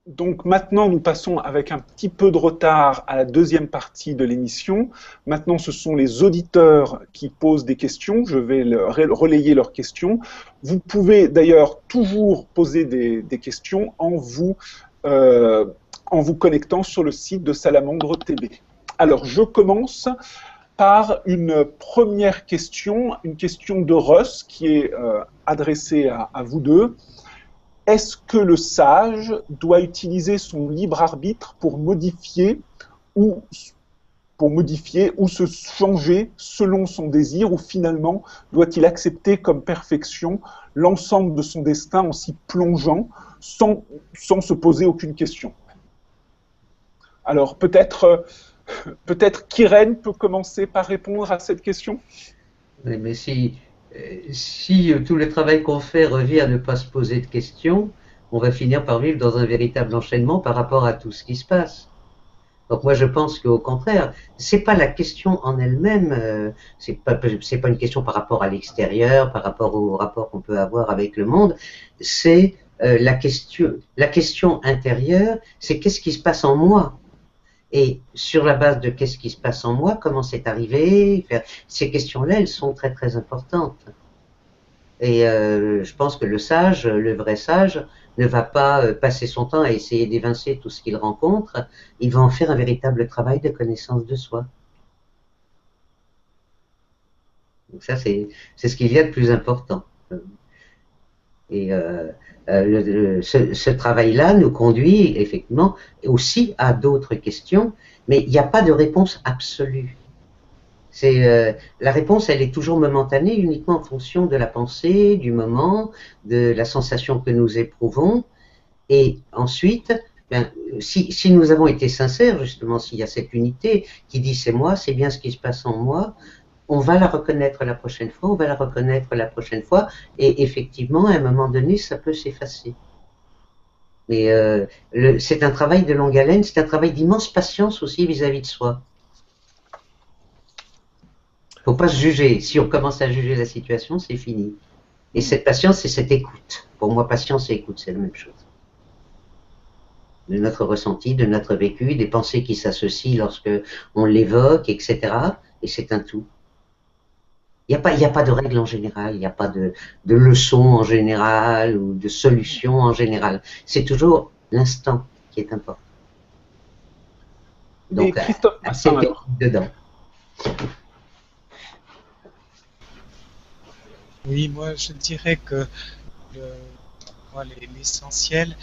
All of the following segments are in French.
Donc maintenant, nous passons avec un petit peu de retard à la deuxième partie de l'émission. Maintenant, ce sont les auditeurs qui posent des questions. Je vais relayer leurs questions. Vous pouvez d'ailleurs toujours poser des questions en vous connectant sur le site de Salamandre TV. Alors, je commence par une première question, une question de Russ qui est adressée à vous deux. Est-ce que le sage doit utiliser son libre arbitre pour modifier ou se changer selon son désir, ou finalement doit-il accepter comme perfection l'ensemble de son destin en s'y plongeant sans se poser aucune question? Alors peut-être qu'Irène peut commencer par répondre à cette question. Oui, mais si tout le travail qu'on fait revient à ne pas se poser de questions, on va finir par vivre dans un véritable enchaînement par rapport à tout ce qui se passe. Donc moi je pense qu'au contraire, c'est pas la question en elle-même, c'est pas une question par rapport à l'extérieur, par rapport au rapport qu'on peut avoir avec le monde, c'est la question intérieure, c'est qu'est-ce qui se passe en moi. Et sur la base de qu'est-ce qui se passe en moi, comment c'est arrivé, ces questions-là, elles sont très très importantes. Et je pense que le vrai sage, ne va pas passer son temps à essayer d'évincer tout ce qu'il rencontre, il va en faire un véritable travail de connaissance de soi. Donc ça, c'est ce qu'il y a de plus important. Et ce travail-là nous conduit effectivement aussi à d'autres questions, mais il n'y a pas de réponse absolue. La réponse, elle est toujours momentanée, uniquement en fonction de la pensée, du moment, de la sensation que nous éprouvons. Et ensuite, si nous avons été sincères, justement, s'il y a cette unité qui dit c'est moi, c'est bien ce qui se passe en moi, on va la reconnaître la prochaine fois, on va la reconnaître la prochaine fois, et effectivement, à un moment donné, ça peut s'effacer. Mais c'est un travail de longue haleine, c'est un travail d'immense patience aussi vis-à-vis de soi. Il ne faut pas se juger. Si on commence à juger la situation, c'est fini. Et cette patience, c'est cette écoute. Pour moi, patience et écoute, c'est la même chose. De notre ressenti, de notre vécu, des pensées qui s'associent lorsque on l'évoque, etc. Et c'est un tout. Il n'y a pas de règle en général, il n'y a pas de leçon en général ou de solution en général. C'est toujours l'instant qui est important. Donc, Christophe Massin, alors. Dedans. Oui, moi je dirais que l'essentiel,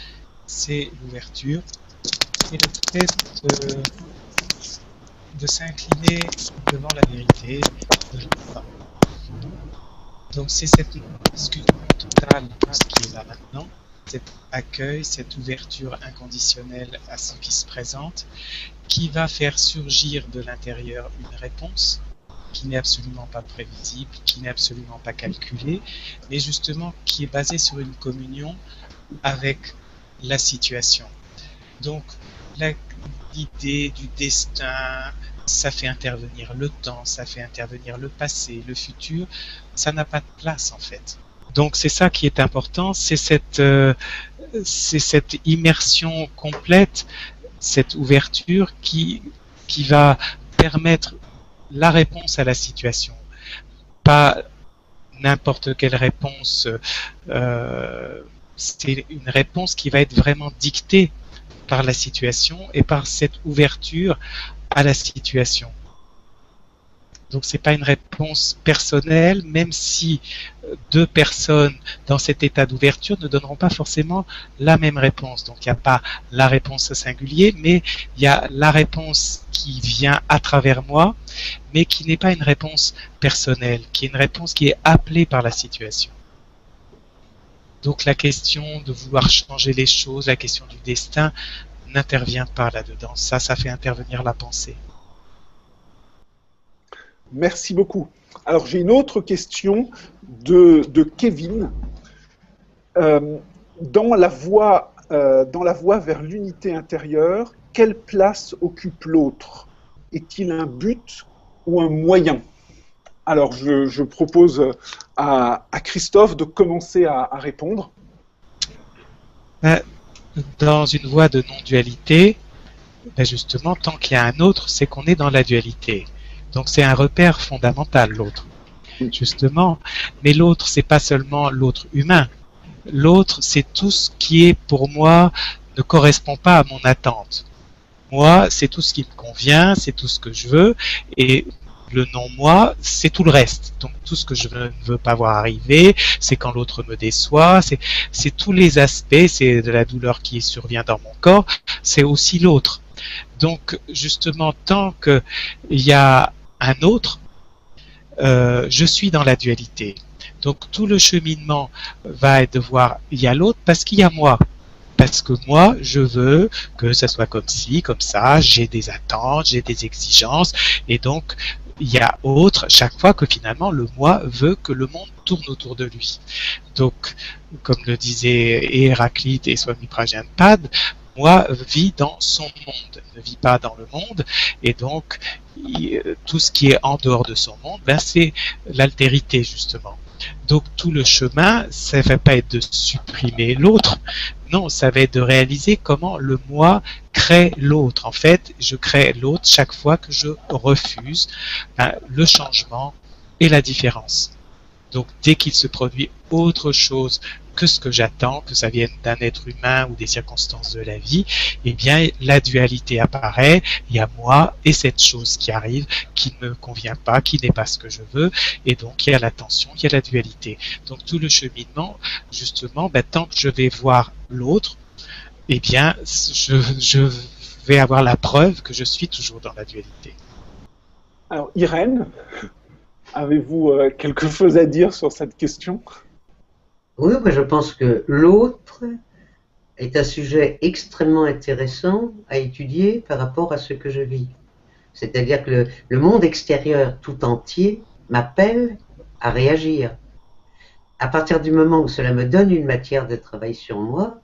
c'est l'ouverture et le fait de s'incliner devant la vérité de l'enfant. Donc c'est cette discussion totale de ce qui est là maintenant, cet accueil, cette ouverture inconditionnelle à ce qui se présente, qui va faire surgir de l'intérieur une réponse qui n'est absolument pas prévisible, qui n'est absolument pas calculée, mais justement qui est basée sur une communion avec la situation. Donc l'idée du destin, ça fait intervenir le temps, ça fait intervenir le passé, le futur, ça n'a pas de place en fait. Donc c'est ça qui est important, c'est cette immersion complète, cette ouverture qui va permettre la réponse à la situation. Pas n'importe quelle réponse, c'est une réponse qui va être vraiment dictée par la situation et par cette ouverture à la situation. Donc c'est pas une réponse personnelle, même si deux personnes dans cet état d'ouverture ne donneront pas forcément la même réponse. Donc il n'y a pas la réponse singulière, mais il y a la réponse qui vient à travers moi, mais qui n'est pas une réponse personnelle, qui est une réponse qui est appelée par la situation. Donc la question de vouloir changer les choses, la question du destin n'intervient pas là-dedans. Ça fait intervenir la pensée. Merci beaucoup. Alors, j'ai une autre question de Kevin. Dans la voie vers l'unité intérieure, quelle place occupe l'autre? Est-il un but ou un moyen? Alors, je propose à Christophe de commencer à répondre. dans une voie de non-dualité, ben justement, tant qu'il y a un autre, c'est qu'on est dans la dualité. Donc c'est un repère fondamental, l'autre. Justement, mais l'autre, c'est pas seulement l'autre humain. L'autre, c'est tout ce qui est pour moi ne correspond pas à mon attente. Moi, c'est tout ce qui me convient, c'est tout ce que je veux, et le non-moi, c'est tout le reste. Donc tout ce que je ne veux pas voir arriver, c'est quand l'autre me déçoit, c'est tous les aspects, c'est de la douleur qui survient dans mon corps, c'est aussi l'autre. Donc justement, tant qu'il y a un autre, je suis dans la dualité. Donc tout le cheminement va être de voir, il y a l'autre parce qu'il y a moi. Parce que moi, je veux que ça soit comme ci, comme ça, j'ai des attentes, j'ai des exigences, et donc il y a autre chaque fois que finalement le moi veut que le monde tourne autour de lui. Donc, comme le disait Héraclite et Swami Prajanpad, moi vit dans son monde, ne vit pas dans le monde, et donc tout ce qui est en dehors de son monde, ben c'est l'altérité justement. Donc tout le chemin, ça ne va pas être de supprimer l'autre, non, ça va être de réaliser comment le moi crée l'autre. En fait, je crée l'autre chaque fois que je refuse le changement et la différence. Donc dès qu'il se produit autre chose que ce que j'attends, que ça vienne d'un être humain ou des circonstances de la vie, eh bien la dualité apparaît, il y a moi et cette chose qui arrive, qui ne me convient pas, qui n'est pas ce que je veux, et donc il y a la tension, il y a la dualité. Donc tout le cheminement, justement, tant que je vais voir l'autre, eh bien je vais avoir la preuve que je suis toujours dans la dualité. Alors Irène, avez-vous quelque chose à dire sur cette question ? Oui, moi je pense que l'autre est un sujet extrêmement intéressant à étudier par rapport à ce que je vis. C'est-à-dire que le monde extérieur tout entier m'appelle à réagir. À partir du moment où cela me donne une matière de travail sur moi,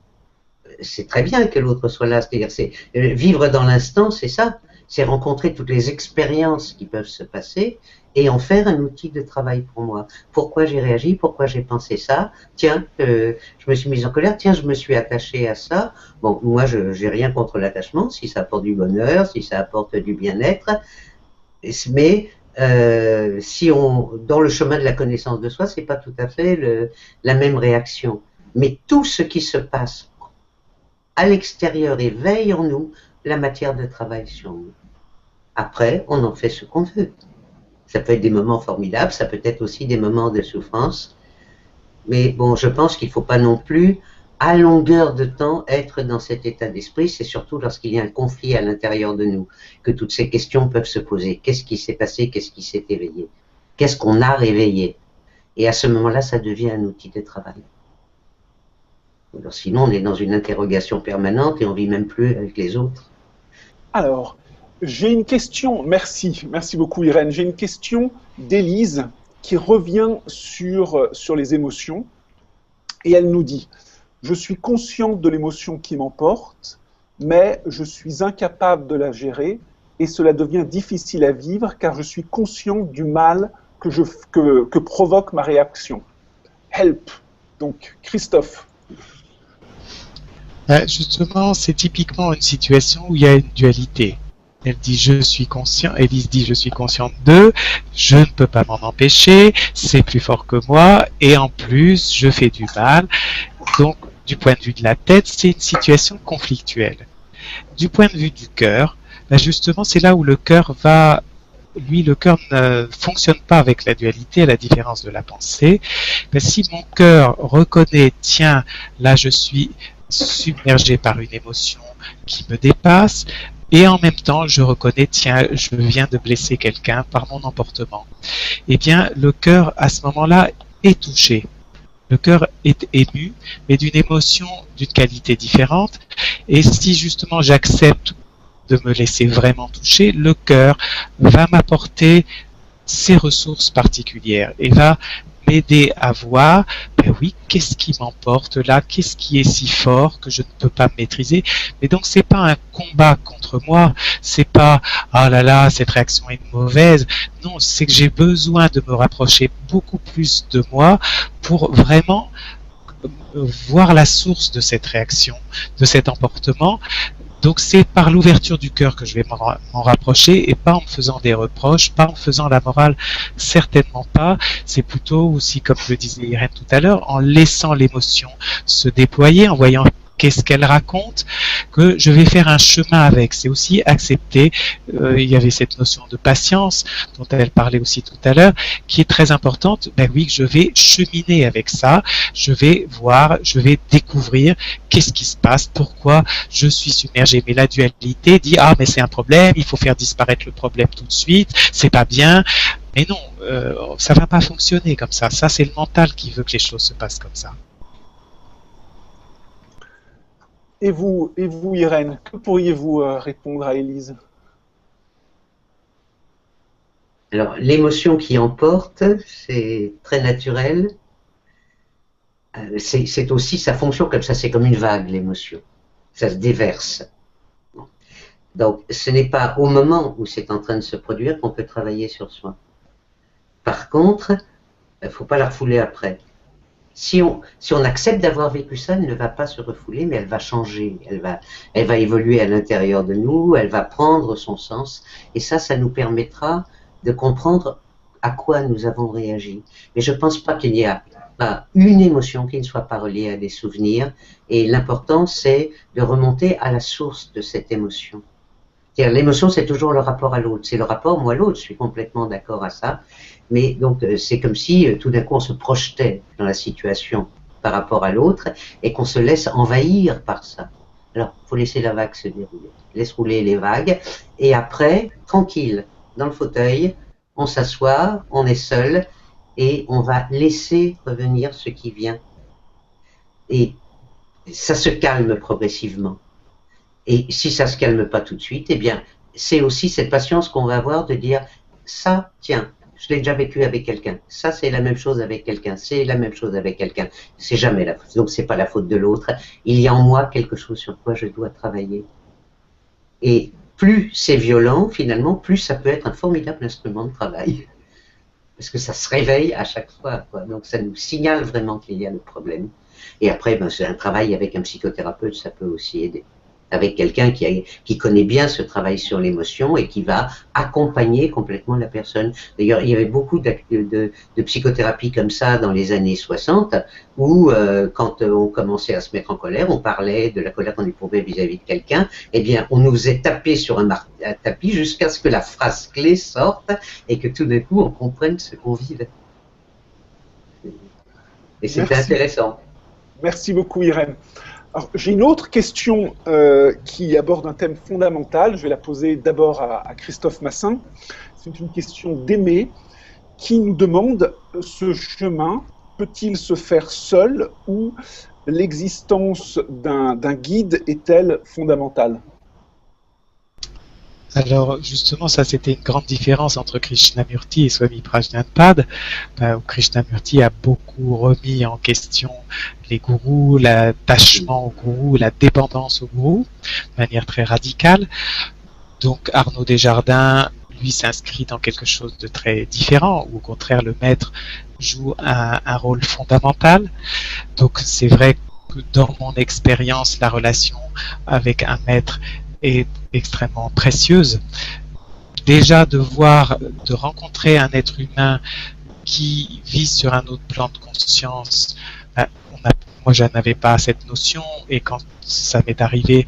c'est très bien que l'autre soit là. C'est-à-dire, vivre dans l'instant, c'est ça. C'est rencontrer toutes les expériences qui peuvent se passer et en faire un outil de travail pour moi. Pourquoi j'ai réagi, pourquoi j'ai pensé ça, tiens, je me suis mise en colère, tiens, je me suis attaché à ça. Bon, moi, je n'ai rien contre l'attachement, si ça apporte du bonheur, si ça apporte du bien-être, mais si dans le chemin de la connaissance de soi, c'est pas tout à fait la même réaction. Mais tout ce qui se passe à l'extérieur éveille en nous la matière de travail sur nous. Après, on en fait ce qu'on veut. Ça peut être des moments formidables, ça peut être aussi des moments de souffrance. Mais bon, je pense qu'il ne faut pas non plus, à longueur de temps, être dans cet état d'esprit. C'est surtout lorsqu'il y a un conflit à l'intérieur de nous que toutes ces questions peuvent se poser. Qu'est-ce qui s'est passé? Qu'est-ce qui s'est éveillé? Qu'est-ce qu'on a réveillé? Et à ce moment-là, ça devient un outil de travail. Alors, sinon, on est dans une interrogation permanente et on ne vit même plus avec les autres. Alors, j'ai une question, merci beaucoup Irène, j'ai une question d'Élise qui revient sur les émotions et elle nous dit « Je suis consciente de l'émotion qui m'emporte, mais je suis incapable de la gérer et cela devient difficile à vivre car je suis consciente du mal que provoque ma réaction. Help !» Donc, Christophe. Justement, c'est typiquement une situation où il y a une dualité. Elle dit je suis conscient, Élise dit je suis consciente de, je ne peux pas m'en empêcher, c'est plus fort que moi, et en plus je fais du mal. Donc du point de vue de la tête, c'est une situation conflictuelle. Du point de vue du cœur, justement c'est là où le cœur va, lui le cœur ne fonctionne pas avec la dualité à la différence de la pensée. Si mon cœur reconnaît, tiens, là je suis submergé par une émotion qui me dépasse, et en même temps, je reconnais, tiens, je viens de blesser quelqu'un par mon emportement. Eh bien, le cœur, à ce moment-là, est touché. Le cœur est ému, mais d'une émotion d'une qualité différente. Et si justement j'accepte de me laisser vraiment toucher, le cœur va m'apporter ses ressources particulières et va m'aider à voir, ben oui, qu'est-ce qui m'emporte là, qu'est-ce qui est si fort que je ne peux pas maîtriser. Mais donc c'est pas un combat contre moi, c'est pas ah là là cette réaction est mauvaise. Non, c'est que j'ai besoin de me rapprocher beaucoup plus de moi pour vraiment voir la source de cette réaction, de cet emportement. Donc c'est par l'ouverture du cœur que je vais m'en rapprocher et pas en me faisant des reproches, pas en me faisant la morale, certainement pas. C'est plutôt aussi, comme le disait Irène tout à l'heure, en laissant l'émotion se déployer, en voyant qu'est-ce qu'elle raconte, que je vais faire un chemin avec. C'est aussi accepter, il y avait cette notion de patience dont elle parlait aussi tout à l'heure, qui est très importante. Ben oui, je vais cheminer avec ça, je vais voir, je vais découvrir qu'est-ce qui se passe, pourquoi je suis submergé. Mais la dualité dit, ah mais c'est un problème, il faut faire disparaître le problème tout de suite, c'est pas bien. Mais non, ça va pas fonctionner comme ça. Ça, c'est le mental qui veut que les choses se passent comme ça. Et vous, Irène, que pourriez-vous répondre à Élise? Alors, l'émotion qui emporte, c'est très naturel. C'est aussi sa fonction comme ça, c'est comme une vague, l'émotion. Ça se déverse. Donc, ce n'est pas au moment où c'est en train de se produire qu'on peut travailler sur soi. Par contre, il ne faut pas la refouler après. Si on accepte d'avoir vécu ça, elle ne va pas se refouler, mais elle va changer, elle va évoluer à l'intérieur de nous, elle va prendre son sens, et ça nous permettra de comprendre à quoi nous avons réagi. Mais je ne pense pas qu'il y a pas une émotion qui ne soit pas reliée à des souvenirs, et l'important c'est de remonter à la source de cette émotion. L'émotion, c'est toujours le rapport à l'autre. C'est le rapport, moi, à l'autre. Je suis complètement d'accord à ça. Mais donc, c'est comme si tout d'un coup, on se projetait dans la situation par rapport à l'autre et qu'on se laisse envahir par ça. Alors, il faut laisser la vague se dérouler. Laisse rouler les vagues. Et après, tranquille, dans le fauteuil, on s'assoit, on est seul et on va laisser revenir ce qui vient. Et ça se calme progressivement. Et si ça ne se calme pas tout de suite, eh bien, c'est aussi cette patience qu'on va avoir de dire ça, tiens, je l'ai déjà vécu avec quelqu'un, ça c'est la même chose avec quelqu'un, c'est la même chose avec quelqu'un, c'est jamais la faute, donc c'est pas la faute de l'autre, il y a en moi quelque chose sur quoi je dois travailler. Et plus c'est violent, finalement, plus ça peut être un formidable instrument de travail. Parce que ça se réveille à chaque fois, quoi. Donc ça nous signale vraiment qu'il y a le problème. Et après, ben, c'est un travail avec un psychothérapeute, ça peut aussi aider. Avec quelqu'un qui connaît bien ce travail sur l'émotion et qui va accompagner complètement la personne. D'ailleurs, il y avait beaucoup de psychothérapie comme ça dans les années 60, où quand on commençait à se mettre en colère, on parlait de la colère qu'on éprouvait vis-à-vis de quelqu'un, eh bien, on nous faisait taper sur un tapis jusqu'à ce que la phrase clé sorte et que tout d'un coup, on comprenne ce qu'on vivait. Et c'était intéressant. Merci beaucoup, Irène. J'ai une autre question qui aborde un thème fondamental. Je vais la poser d'abord à Christophe Massin. C'est une question d'Aimé qui nous demande ce chemin peut-il se faire seul ou l'existence d'un guide est-elle fondamentale? Alors justement, ça c'était une grande différence entre Krishnamurti et Swami Prajnanpad, où Krishnamurti a beaucoup remis en question les gourous, l'attachement au gourou, la dépendance au gourou, de manière très radicale. Donc Arnaud Desjardins, lui, s'inscrit dans quelque chose de très différent, où au contraire le maître joue un rôle fondamental. Donc c'est vrai que dans mon expérience, la relation avec un maître est extrêmement précieuse. Déjà de rencontrer un être humain qui vit sur un autre plan de conscience, moi je n'avais pas cette notion et quand ça m'est arrivé,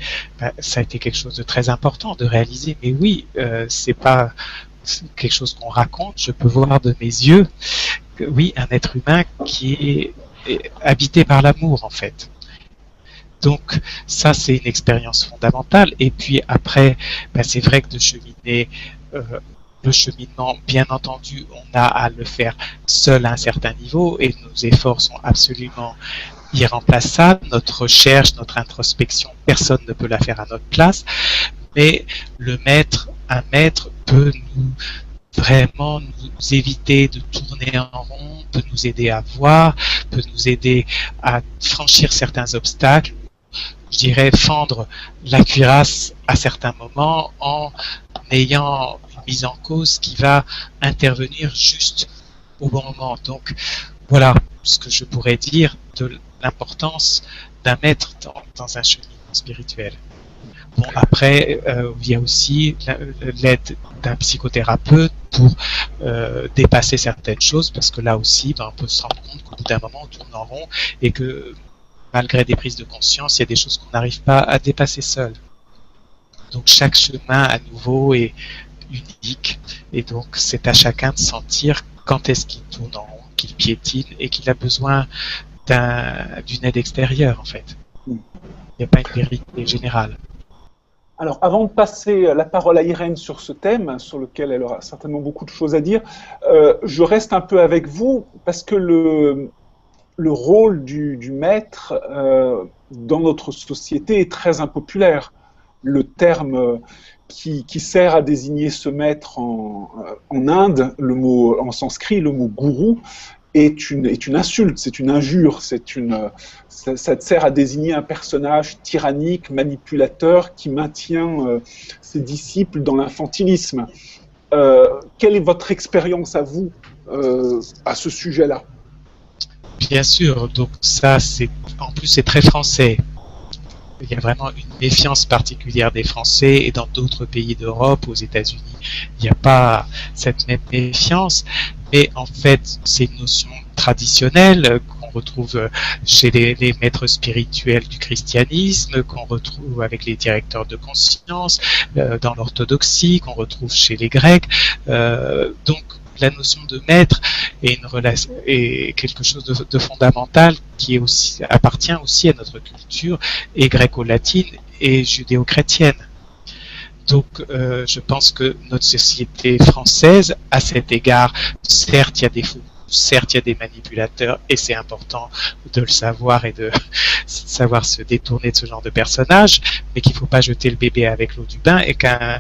ça a été quelque chose de très important de réaliser, mais oui, c'est pas quelque chose qu'on raconte, je peux voir de mes yeux que oui, un être humain qui est habité par l'amour en fait. Donc ça c'est une expérience fondamentale et puis après c'est vrai que de cheminer le cheminement, bien entendu on a à le faire seul à un certain niveau et nos efforts sont absolument irremplaçable, notre recherche, notre introspection, personne ne peut la faire à notre place, mais un maître peut vraiment nous éviter de tourner en rond, peut nous aider à voir, peut nous aider à franchir certains obstacles, je dirais fendre la cuirasse à certains moments en ayant une mise en cause qui va intervenir juste au bon moment. Donc, voilà ce que je pourrais dire de l'importance d'un maître dans un cheminement spirituel. Bon, après, il y a aussi l'aide d'un psychothérapeute pour dépasser certaines choses, parce que là aussi, on peut se rendre compte qu'au bout d'un moment, on tourne en rond et que malgré des prises de conscience, il y a des choses qu'on n'arrive pas à dépasser seul. Donc chaque chemin à nouveau est unique, et donc c'est à chacun de sentir quand est-ce qu'il tourne en rond, qu'il piétine et qu'il a besoin d'une aide extérieure en fait. Il n'y a pas une vérité générale. Alors, avant de passer la parole à Irène sur ce thème, sur lequel elle aura certainement beaucoup de choses à dire, je reste un peu avec vous parce que le rôle du maître dans notre société est très impopulaire. Le terme qui sert à désigner ce maître en Inde, en sanskrit, le mot gourou, est une insulte, c'est une injure, ça sert à désigner un personnage tyrannique, manipulateur, qui maintient ses disciples dans l'infantilisme. Quelle est votre expérience à vous à ce sujet-là? Bien sûr, donc ça, en plus c'est très français. Il y a vraiment une méfiance particulière des Français, et dans d'autres pays d'Europe, aux États-Unis, il n'y a pas cette même méfiance. Mais en fait, c'est une notion traditionnelle qu'on retrouve chez les maîtres spirituels du christianisme, qu'on retrouve avec les directeurs de conscience, dans l'orthodoxie, qu'on retrouve chez les Grecs. Donc, la notion de maître est quelque chose de fondamental qui appartient aussi à notre culture, et gréco-latine et judéo-chrétienne. Donc, je pense que notre société française, à cet égard, certes, il y a des fous, certes, il y a des manipulateurs, et c'est important de le savoir et de savoir se détourner de ce genre de personnages, mais qu'il ne faut pas jeter le bébé avec l'eau du bain, et qu'un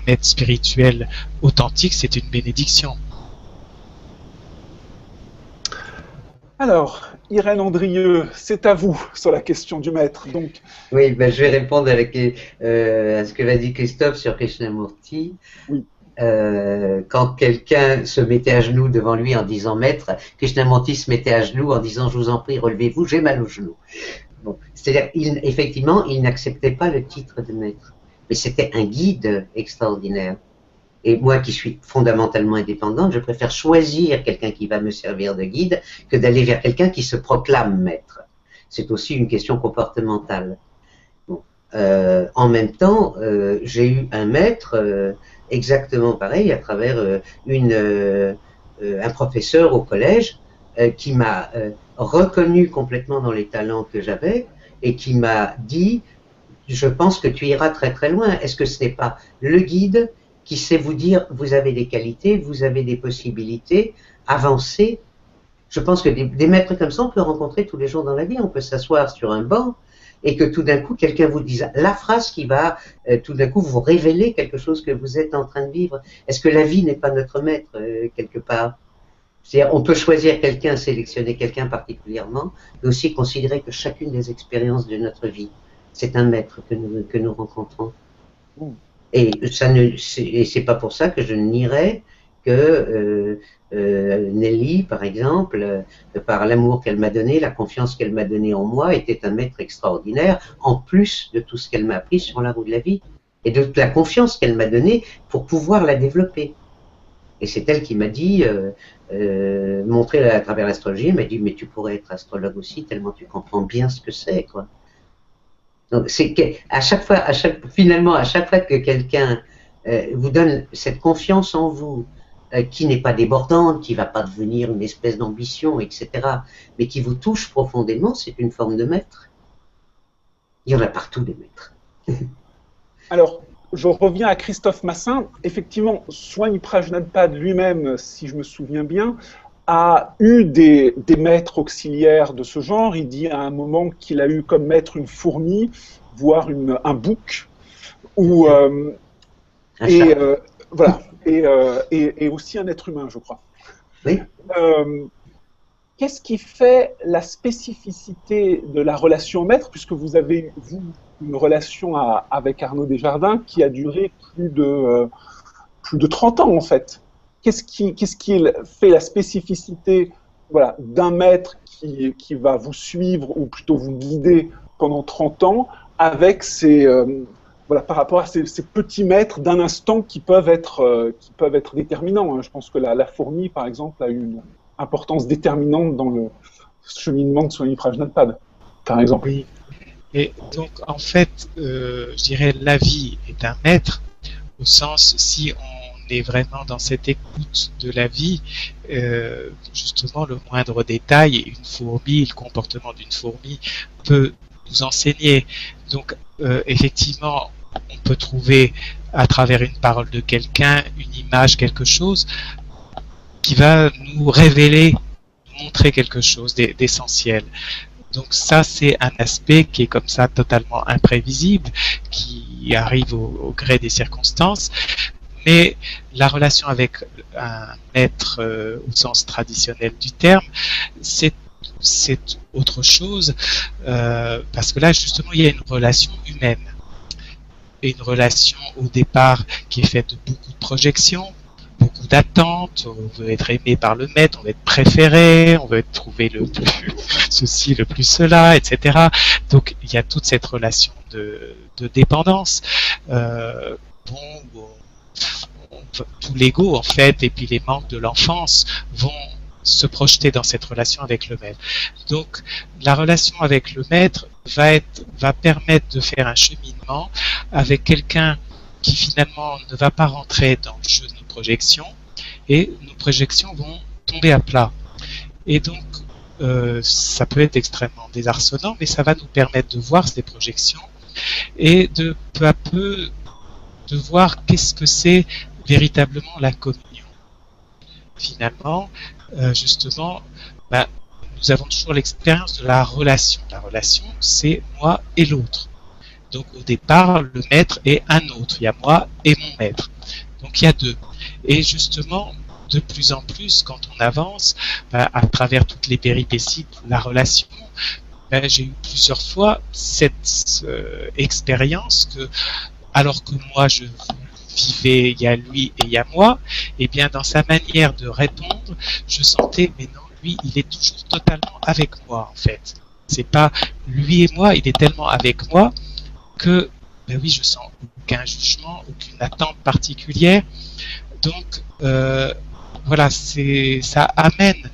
maître spirituel authentique, c'est une bénédiction. Alors, Irène Andrieux, c'est à vous sur la question du maître. Donc... Oui, ben, je vais répondre à ce que va dire Christophe sur Krishnamurti. Oui. Quand quelqu'un se mettait à genoux devant lui en disant maître, Krishnamurti se mettait à genoux en disant je vous en prie, relevez-vous, j'ai mal aux genoux. Bon, c'est-à-dire, effectivement, il n'acceptait pas le titre de maître, mais c'était un guide extraordinaire. Et moi qui suis fondamentalement indépendante, je préfère choisir quelqu'un qui va me servir de guide que d'aller vers quelqu'un qui se proclame maître. C'est aussi une question comportementale. Bon. En même temps, j'ai eu un maître exactement pareil à travers un professeur au collège qui m'a reconnu complètement dans les talents que j'avais et qui m'a dit « Je pense que tu iras très très loin. Est-ce que ce n'est pas le guide qui sait vous dire vous avez des qualités, vous avez des possibilités, avancez. » Je pense que des maîtres comme ça, on peut rencontrer tous les jours dans la vie. On peut s'asseoir sur un banc et que tout d'un coup, quelqu'un vous dise la phrase qui va tout d'un coup vous révéler quelque chose que vous êtes en train de vivre. Est-ce que la vie n'est pas notre maître quelque part? C'est-à-dire, on peut choisir quelqu'un, sélectionner quelqu'un particulièrement, mais aussi considérer que chacune des expériences de notre vie, c'est un maître que nous rencontrons. Et c'est pas pour ça que je nierais que Nelly, par exemple, par l'amour qu'elle m'a donné, la confiance qu'elle m'a donnée en moi, était un maître extraordinaire, en plus de tout ce qu'elle m'a appris sur la roue de la vie, et de toute la confiance qu'elle m'a donnée pour pouvoir la développer. Et c'est elle qui m'a dit, montré à travers l'astrologie, elle m'a dit, mais tu pourrais être astrologue aussi, tellement tu comprends bien ce que c'est, quoi. Donc, c'est finalement, à chaque fois que quelqu'un vous donne cette confiance en vous, qui n'est pas débordante, qui ne va pas devenir une espèce d'ambition, etc., mais qui vous touche profondément, c'est une forme de maître. Il y en a partout des maîtres. Alors, je reviens à Christophe Massin. Effectivement, Swami Prajnanpad lui-même, si je me souviens bien, a eu des maîtres auxiliaires de ce genre. Il dit à un moment qu'il a eu comme maître une fourmi, voire un bouc, voilà, et aussi un être humain, je crois. Oui. Qu'est-ce qui fait la spécificité de la relation au maître, puisque vous avez, vous, une relation avec Arnaud Desjardins qui a duré plus de 30 ans, en fait. Qu'est-ce qui fait la spécificité voilà, d'un maître qui va vous suivre, ou plutôt vous guider pendant 30 ans, avec voilà, par rapport à ces petits maîtres d'un instant qui peuvent être déterminants, hein. Je pense que la fourmi, par exemple, a une importance déterminante dans le cheminement de Swami Prajnapada, par exemple. Oui. Et donc, en fait, je dirais la vie est un maître, au sens, si on est vraiment dans cette écoute de la vie, justement, le moindre détail, une fourmi, le comportement d'une fourmi peut nous enseigner. Donc, effectivement, on peut trouver à travers une parole de quelqu'un, une image, quelque chose qui va nous révéler, nous montrer quelque chose d'essentiel. Donc ça, c'est un aspect qui est comme ça totalement imprévisible, qui arrive au gré des circonstances. Mais la relation avec un maître au sens traditionnel du terme, c'est autre chose, parce que là, justement, il y a une relation humaine. Et une relation au départ qui est faite de beaucoup de projections, beaucoup d'attentes, on veut être aimé par le maître, on veut être préféré, on veut être trouvé le plus ceci, le plus cela, etc. Donc il y a toute cette relation de dépendance. Tout l'ego en fait, et puis les manques de l'enfance vont se projeter dans cette relation avec le maître. Donc la relation avec le maître va permettre de faire un cheminement avec quelqu'un qui finalement ne va pas rentrer dans le jeu de nos projections, et nos projections vont tomber à plat. Et donc ça peut être extrêmement désarçonnant, mais ça va nous permettre de voir ces projections et de peu à peu de voir qu'est-ce que c'est véritablement la communion. Finalement, justement, nous avons toujours l'expérience de la relation. La relation, c'est moi et l'autre. Donc au départ, le maître est un autre. Il y a moi et mon maître. Donc il y a deux. Et justement, de plus en plus, quand on avance, à travers toutes les péripéties de la relation, j'ai eu plusieurs fois cette expérience que, alors que moi je vivais, il y a lui et il y a moi, et bien dans sa manière de répondre, je sentais, mais non, lui, il est toujours totalement avec moi en fait. C'est pas lui et moi, il est tellement avec moi que, oui, je sens aucun jugement, aucune attente particulière. Donc, voilà, ça amène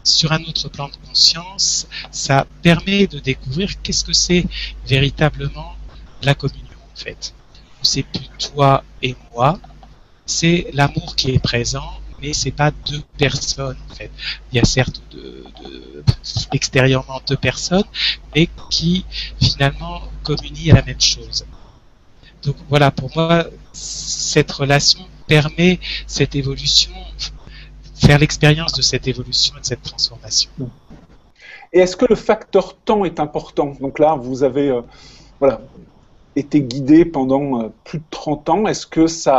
sur un autre plan de conscience, ça permet de découvrir qu'est-ce que c'est véritablement la communion en fait. C'est plus toi et moi, c'est l'amour qui est présent, mais c'est pas deux personnes en fait. Il y a certes extérieurement deux personnes, mais qui finalement communient à la même chose. Donc voilà, pour moi, cette relation permet cette évolution, faire l'expérience de cette évolution et de cette transformation. Et est-ce que le facteur temps est important? Donc là, vous avez été guidé pendant plus de 30 ans. Est-ce que est-ce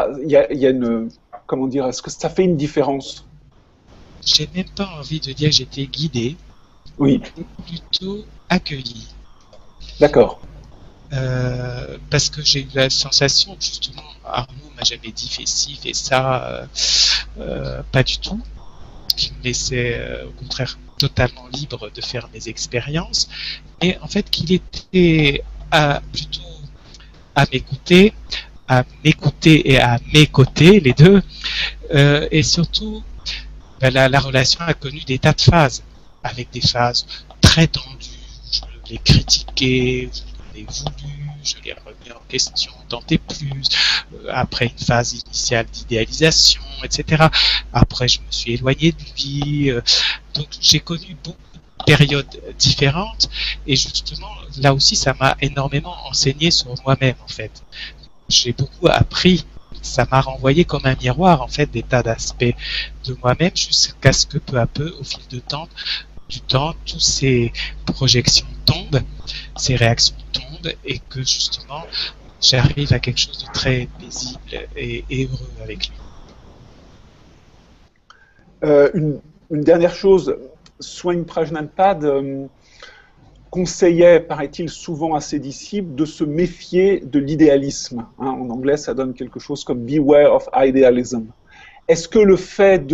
que ça fait une différence? J'ai même pas envie de dire que j'étais guidé. Oui. Plutôt accueilli. D'accord. Parce que j'ai eu la sensation, justement, Arnaud m'a jamais dit fais ci, fais ça, pas du tout. Qui me laissait au contraire totalement libre de faire mes expériences, et en fait qu'il était plutôt à m'écouter et à mes côtés, les deux, et surtout la relation a connu des tas de phases, avec des phases très tendues. Je l'ai critiqué, je l'ai voulu, je l'ai remis en question, tenté plus, après une phase initiale d'idéalisation, etc. Après, je me suis éloigné de lui, donc j'ai connu beaucoup de périodes différentes, et justement, là aussi, ça m'a énormément enseigné sur moi-même, en fait. J'ai beaucoup appris, ça m'a renvoyé comme un miroir, en fait, des tas d'aspects de moi-même, jusqu'à ce que peu à peu, au fil du temps, toutes ces projections tombent, ces réactions tombent, et que justement, j'arrive à quelque chose de très paisible et heureux avec lui. Une dernière chose, Swami Prajnapada conseillait, paraît-il, souvent à ses disciples de se méfier de l'idéalisme. En anglais, ça donne quelque chose comme « beware of idealism ». Est-ce que le fait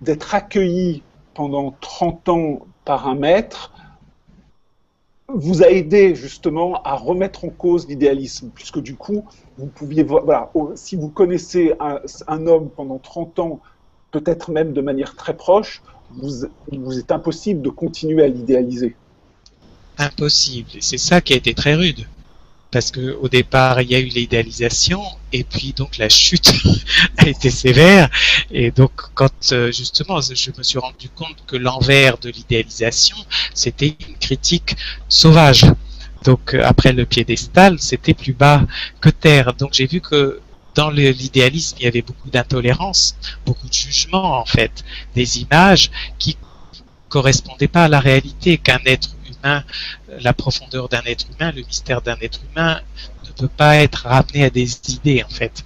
d'être accueilli pendant 30 ans par un maître vous a aidé justement à remettre en cause l'idéalisme, puisque du coup, vous pouviez, voilà, si vous connaissez un homme pendant 30 ans, peut-être même de manière très proche, il vous est impossible de continuer à l'idéaliser. Impossible. Et c'est ça qui a été très rude. Parce que au départ, il y a eu l'idéalisation, et puis donc la chute a été sévère. Et donc, quand justement, je me suis rendu compte que l'envers de l'idéalisation, c'était une critique sauvage. Donc, après le piédestal, c'était plus bas que terre. Donc, j'ai vu que dans l'idéalisme, il y avait beaucoup d'intolérance, beaucoup de jugement, en fait, des images qui correspondaient pas à la réalité, qu'un être humain, la profondeur d'un être humain, le mystère d'un être humain ne peut pas être ramené à des idées, en fait.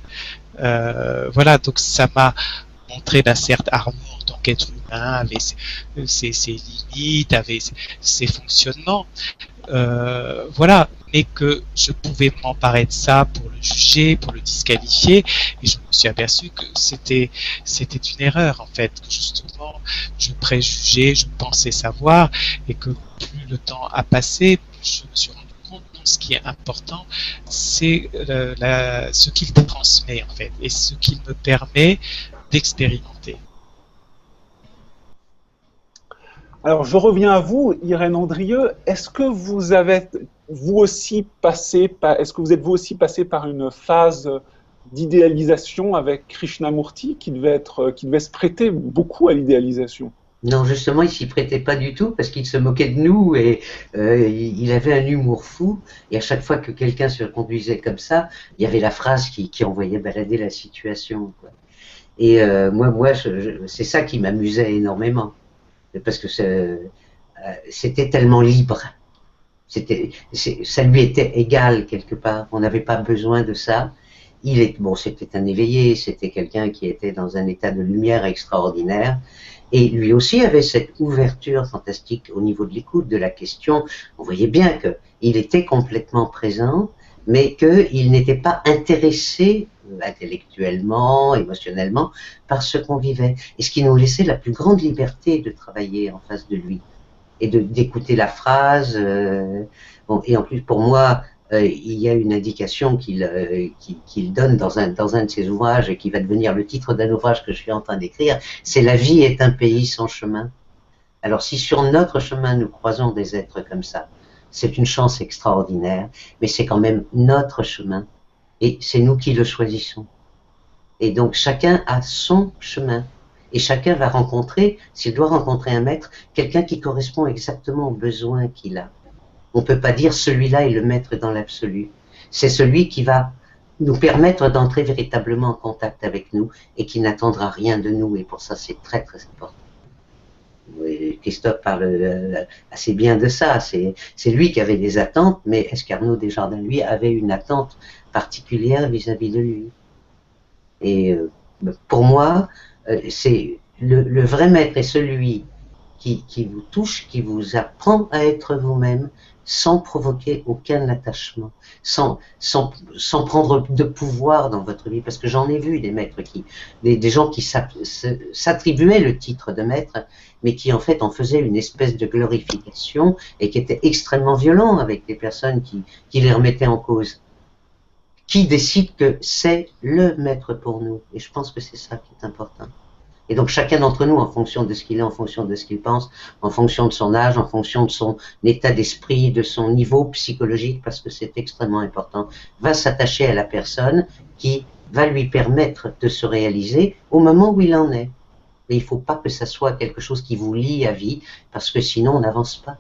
Voilà, donc ça m'a montré d'un certain Arnaud en tant qu'être humain, avait ses limites, avait ses fonctionnements. Voilà, mais que je pouvais m'emparer de ça pour le juger, pour le disqualifier, et je me suis aperçu que c'était une erreur, en fait, que justement je préjugeais, je pensais savoir, et que plus le temps a passé, plus je me suis rendu compte que ce qui est important, c'est ce qu'il transmet, en fait, et ce qu'il me permet d'expérimenter. Alors, je reviens à vous, Irène Andrieux. Est-ce que vous êtes vous aussi passé par une phase d'idéalisation avec Krishnamurti qui devait se prêter beaucoup à l'idéalisation? Non, justement, il s'y prêtait pas du tout parce qu'il se moquait de nous et il avait un humour fou. Et à chaque fois que quelqu'un se conduisait comme ça, il y avait la phrase qui envoyait balader la situation, quoi. Et moi, c'est ça qui m'amusait énormément. Parce que c'était tellement libre. Ça lui était égal quelque part. On n'avait pas besoin de ça. C'était un éveillé, c'était quelqu'un qui était dans un état de lumière extraordinaire. Et lui aussi avait cette ouverture fantastique au niveau de l'écoute de la question. On voyait bien qu'il était complètement présent, mais qu'il n'était pas intéressé intellectuellement, émotionnellement, par ce qu'on vivait. Et ce qui nous laissait la plus grande liberté de travailler en face de lui et d'écouter la phrase. Et en plus, pour moi, il y a une indication qu'il donne dans un de ses ouvrages et qui va devenir le titre d'un ouvrage que je suis en train d'écrire, c'est « La vie est un pays sans chemin ». Alors si sur notre chemin nous croisons des êtres comme ça, c'est une chance extraordinaire, mais c'est quand même notre chemin et c'est nous qui le choisissons. Et donc chacun a son chemin et chacun va rencontrer, s'il doit rencontrer un maître, quelqu'un qui correspond exactement aux besoins qu'il a. On ne peut pas dire celui-là est le maître dans l'absolu. C'est celui qui va nous permettre d'entrer véritablement en contact avec nous et qui n'attendra rien de nous. Et pour ça, c'est très très important. Oui, Christophe parle assez bien de ça. C'est lui qui avait des attentes, mais est-ce qu'Arnaud Desjardins, lui, avait une attente particulière vis-à-vis de lui? Et pour moi, c'est le vrai maître est celui qui vous touche, qui vous apprend à être vous-même, sans provoquer aucun attachement, sans prendre de pouvoir dans votre vie, parce que j'en ai vu des maîtres des gens qui s'attribuaient le titre de maître, mais qui en fait en faisaient une espèce de glorification et qui étaient extrêmement violents avec des personnes qui les remettaient en cause. Qui décide que c'est le maître pour nous? Et je pense que c'est ça qui est important. Et donc chacun d'entre nous, en fonction de ce qu'il est, en fonction de ce qu'il pense, en fonction de son âge, en fonction de son état d'esprit, de son niveau psychologique, parce que c'est extrêmement important, va s'attacher à la personne qui va lui permettre de se réaliser au moment où il en est. Mais il ne faut pas que ça soit quelque chose qui vous lie à vie, parce que sinon on n'avance pas.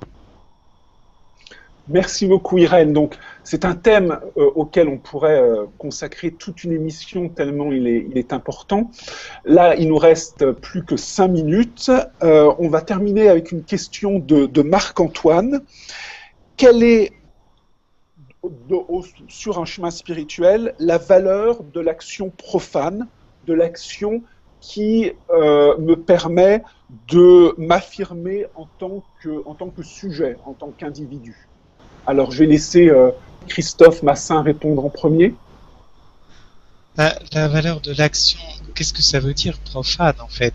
Merci beaucoup Irène. Donc, c'est un thème auquel on pourrait consacrer toute une émission tellement il est important. Là, il nous reste plus que 5 minutes. On va terminer avec une question de Marc-Antoine. Quelle est, sur un chemin spirituel, la valeur de l'action profane, de l'action qui me permet de m'affirmer en tant que sujet, en tant qu'individu? Alors, je vais laisser Christophe Massin répondre en premier. La valeur de l'action, qu'est-ce que ça veut dire profane en fait?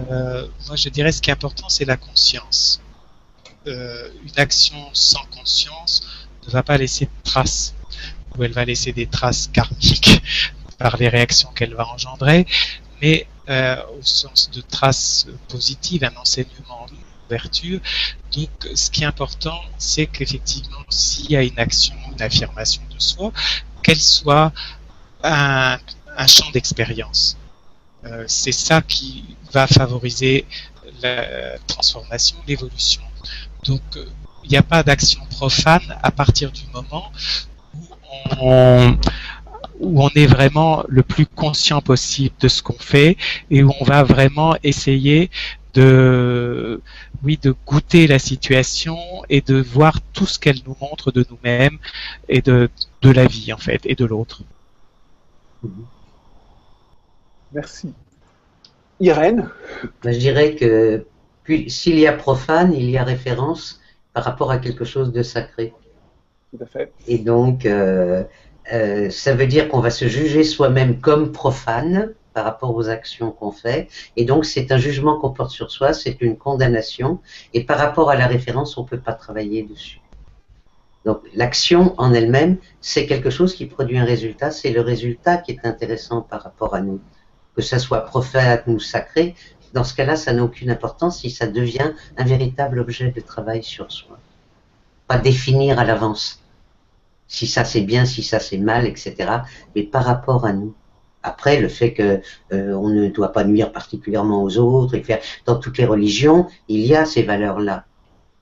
Moi je dirais ce qui est important c'est la conscience. Une action sans conscience ne va pas laisser de traces, ou elle va laisser des traces karmiques par les réactions qu'elle va engendrer, mais au sens de traces positives, un enseignement, une ouverture. Donc ce qui est important, c'est qu'effectivement, s'il y a une action, une affirmation de soi, qu'elle soit un champ d'expérience. C'est ça qui va favoriser la transformation, l'évolution. Donc, il n'y a pas d'action profane à partir du moment où on est vraiment le plus conscient possible de ce qu'on fait et où on va vraiment essayer de goûter la situation et de voir tout ce qu'elle nous montre de nous-mêmes et de la vie en fait et de l'autre. Merci. Irène? Je dirais que s'il y a profane, il y a référence par rapport à quelque chose de sacré. Tout à fait. Et donc, ça veut dire qu'on va se juger soi-même comme profane par rapport aux actions qu'on fait. Et donc, c'est un jugement qu'on porte sur soi, c'est une condamnation. Et par rapport à la référence, on ne peut pas travailler dessus. Donc, l'action en elle-même, c'est quelque chose qui produit un résultat. C'est le résultat qui est intéressant par rapport à nous. Que ça soit profane ou sacré, dans ce cas-là, ça n'a aucune importance si ça devient un véritable objet de travail sur soi. Pas définir à l'avance si ça c'est bien, si ça c'est mal, etc. Mais par rapport à nous. Après, le fait que on ne doit pas nuire particulièrement aux autres, et faire, dans toutes les religions, il y a ces valeurs-là.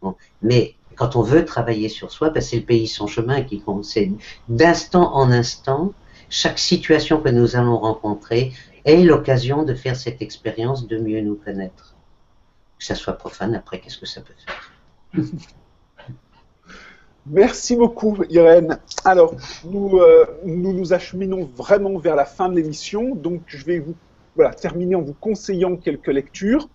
Bon. Mais quand on veut travailler sur soi, ben, c'est le pays son chemin qui compte. C'est d'instant en instant, chaque situation que nous allons rencontrer est l'occasion de faire cette expérience de mieux nous connaître. Que ça soit profane, après, qu'est-ce que ça peut faire? Merci beaucoup, Irène. Alors, nous nous acheminons vraiment vers la fin de l'émission, donc je vais vous terminer en vous conseillant quelques lectures.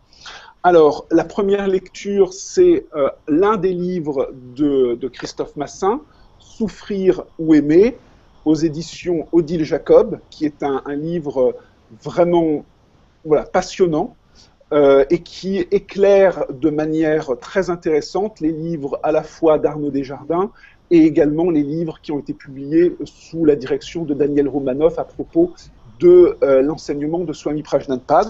Alors, la première lecture, c'est l'un des livres de Christophe Massin, Souffrir ou aimer, aux éditions Odile Jacob, qui est un livre vraiment passionnant et qui éclaire de manière très intéressante les livres à la fois d'Arnaud Desjardins et également les livres qui ont été publiés sous la direction de Daniel Romanoff à propos de l'enseignement de Swami Prajnanpad.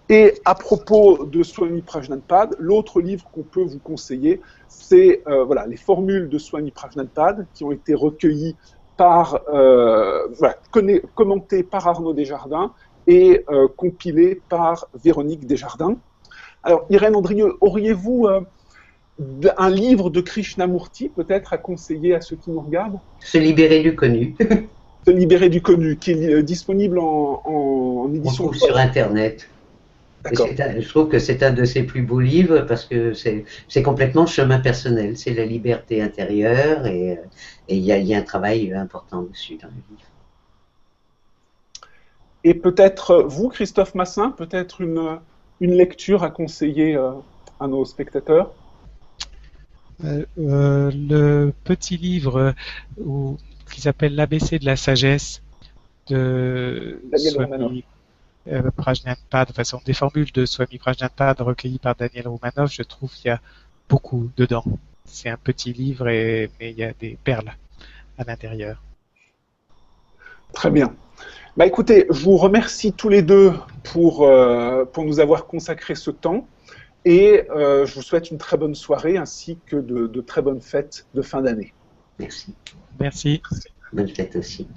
Et à propos de Swami Prajnanpad, l'autre livre qu'on peut vous conseiller, c'est les formules de Swami Prajnanpad qui ont été recueillies par, commentées par Arnaud Desjardins et compilées par Véronique Desjardins. Alors, Irène Andrieux, auriez-vous un livre de Krishnamurti peut-être à conseiller à ceux qui nous regardent? Se libérer du connu. Se libérer du connu, qui est disponible en édition. On trouve sur Internet. Je trouve que c'est un de ses plus beaux livres parce que c'est complètement chemin personnel, c'est la liberté intérieure et il y a un travail important dessus dans le livre. Et peut-être vous, Christophe Massin, peut-être une lecture à conseiller à nos spectateurs? Le petit livre qui s'appelle l'ABC de la sagesse de Daniel Romanoff. Prajnanpad, enfin, sont des formules de Swami Prajnanpad recueillies par Daniel Romanoff. Je trouve qu'il y a beaucoup dedans. C'est un petit livre, mais il y a des perles à l'intérieur. Très bien. Bah, écoutez, je vous remercie tous les deux pour nous avoir consacré ce temps et je vous souhaite une très bonne soirée ainsi que de très bonnes fêtes de fin d'année. Merci. Merci. Bonne fête aussi.